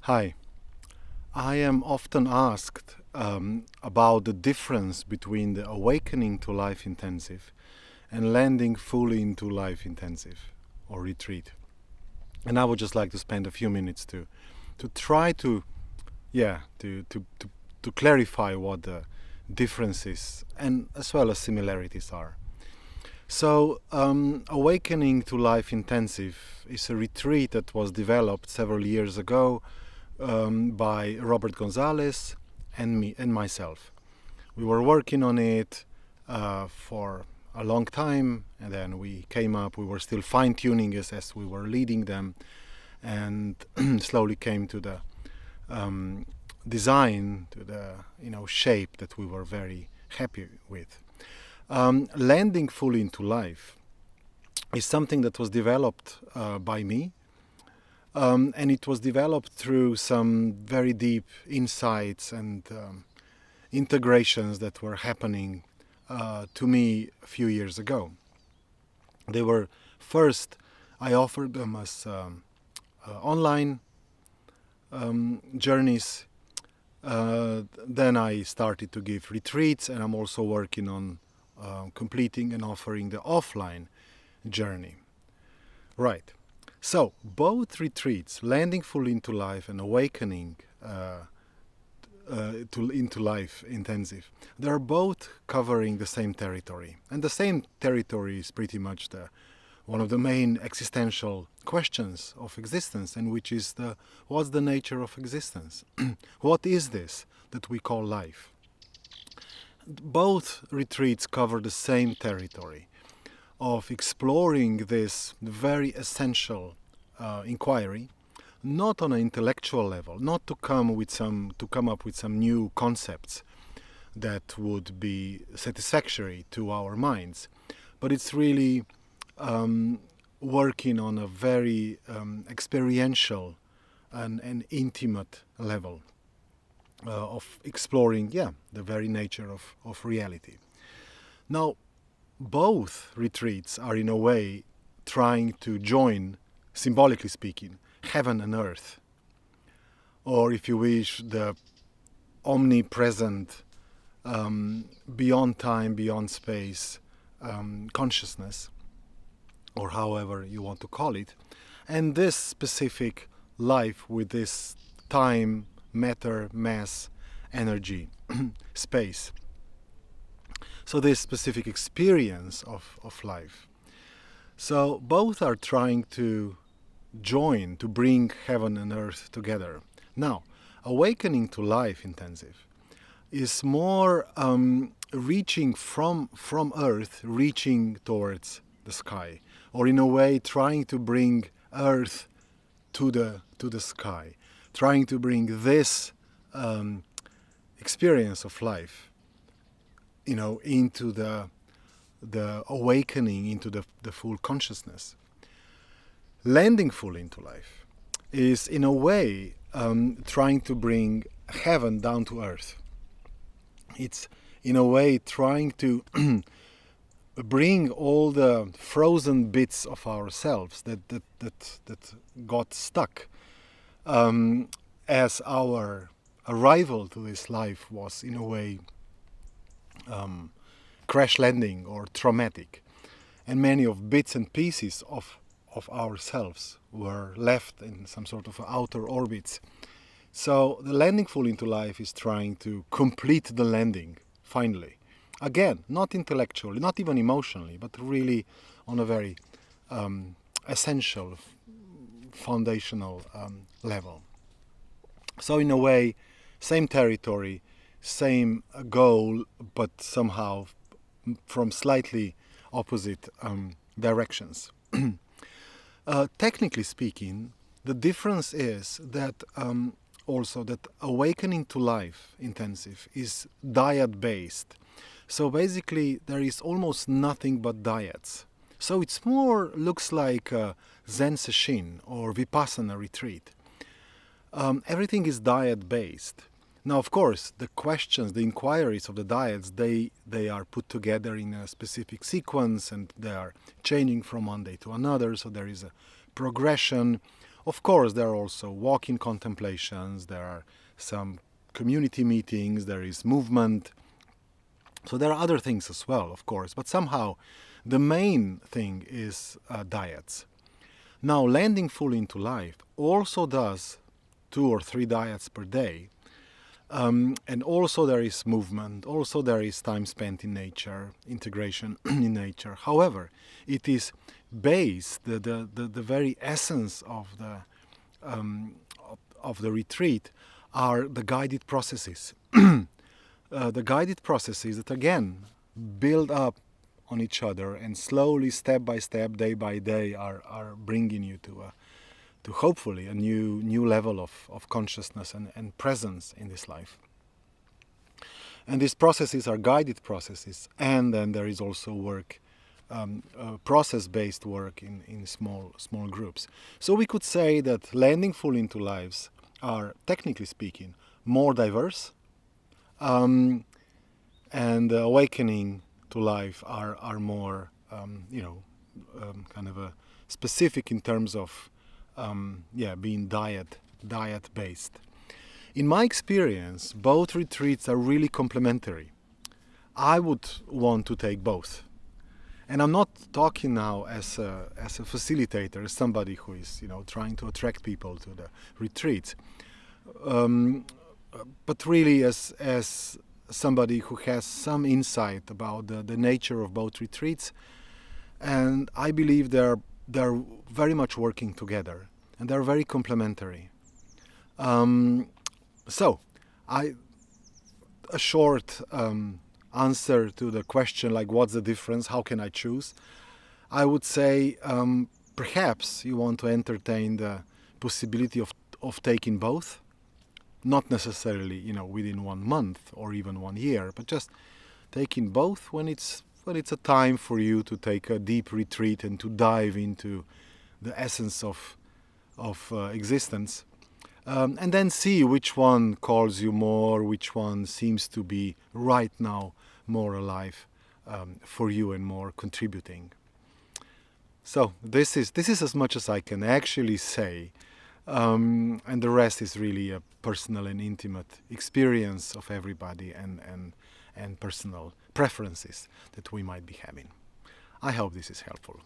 Hi. I am often asked about the difference between the awakening to life intensive and landing fully into life intensive or retreat. And I would just like to spend a few minutes to try to yeah to clarify what the differences and as well as similarities are. So, Awakening to Life Intensive is a retreat that was developed several years ago by Robert Gonzalez and me and myself. We were working on it for a long time, and then we came up. We were still fine-tuning as we were leading them, and slowly came to the design, to the shape that we were very happy with. Landing fully into life is something that was developed by me, and it was developed through some very deep insights and integrations that were happening to me a few years ago. They were first, I offered them as online journeys. Then I started to give retreats, and I'm also working on completing and offering the offline journey. Right. So both retreats, landing fully into life and awakening into life intensive, they're both covering the same territory, and the same territory is pretty much one of the main existential questions of existence, and which is what's the nature of existence? What is this that we call life? Both retreats cover the same territory of exploring this very essential inquiry, not on an intellectual level, not to come up with some new concepts that would be satisfactory to our minds, but it's really working on a very experiential and intimate level of exploring, the very nature of reality. Now, both retreats are in a way trying to join, symbolically speaking, heaven and earth, or if you wish, the omnipresent, beyond time, beyond space consciousness, or however you want to call it, and this specific life with this time, matter, mass, energy, space. So this specific experience of life. So both are trying to join, to bring heaven and earth together. Now, awakening to life intensive is more reaching from earth, reaching towards the sky, or in a way trying to bring earth to the sky, trying to bring this experience of life, into the awakening, into the full consciousness. Landing fully into life is, in a way, trying to bring heaven down to earth. It's, in a way, trying to bring all the frozen bits of ourselves that got stuck as our arrival to this life was, in a way, crash landing or traumatic, and many of bits and pieces of ourselves were left in some sort of outer orbits. So the landing fully into life is trying to complete the landing finally, again, not intellectually, not even emotionally, but really on a very essential, foundational level. So in a way, same territory, same goal, but somehow from slightly opposite directions. Technically speaking, the difference is that also that awakening to life intensive is diet based. So basically there is almost nothing but diets. So it's more looks like a Zen sesshin or Vipassana retreat. Everything is diet based. Now, of course, the questions, the inquiries of the diets, they are put together in a specific sequence, and they are changing from one day to another. So there is a progression Of course, there are also walk-in contemplations, there are some community meetings, there is movement. So there are other things as well, of course, but somehow the main thing is diets. Now, landing fully into life also does 2 or 3 diets per day. And also there is movement, also there is time spent in nature, integration in nature. However, it is based, the very essence of the retreat are the guided processes. The guided processes that again build up on each other and slowly, step by step, day by day, are bringing you to hopefully a new level of consciousness and presence in this life. And these processes are guided processes, and then there is also work, process-based work in small groups. So we could say that landing fully into lives are, technically speaking, more diverse, and awakening to life are more, kind of a specific in terms of being diet based. In my experience, both retreats are really complementary. I would want to take both. And I'm not talking now as a facilitator, as somebody who is trying to attract people to the retreats, but really as somebody who has some insight about the nature of both retreats. And I believe they're very much working together, and they're very complementary. So, a short answer to the question, like what's the difference, how can I choose? I would say perhaps you want to entertain the possibility of taking both, not necessarily within 1 month or even 1 year, but just taking both when it's a time for you to take a deep retreat and to dive into the essence of existence. And then see which one calls you more, which one seems to be right now more alive for you and more contributing. So this is as much as I can actually say, and the rest is really a personal and intimate experience of everybody and personal preferences that we might be having. I hope this is helpful.